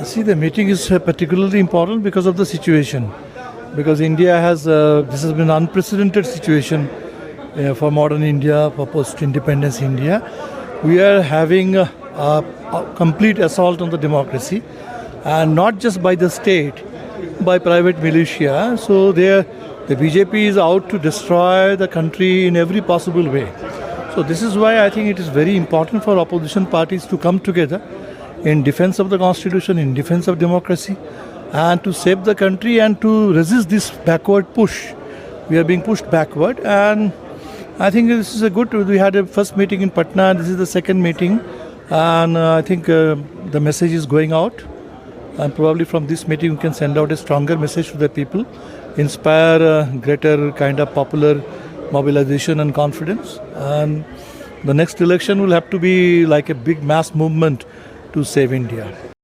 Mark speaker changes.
Speaker 1: See, the meeting is particularly important because of the situation. Because India this has been an unprecedented situation for modern India, for post-independence India. We are having a complete assault on the democracy, and not just by the state, by private militia. So the BJP is out to destroy the country in every possible way. So this is why I think it is very important for opposition parties to come together in defense of the constitution, in defense of democracy, and to save the country and to resist this backward push. We are being pushed backward, and I think this is we had a first meeting in Patna, this is the second meeting, and I think the message is going out, and probably from this meeting we can send out a stronger message to the people, inspire greater kind of popular mobilization and confidence, and the next election will have to be like a big mass movement to save India.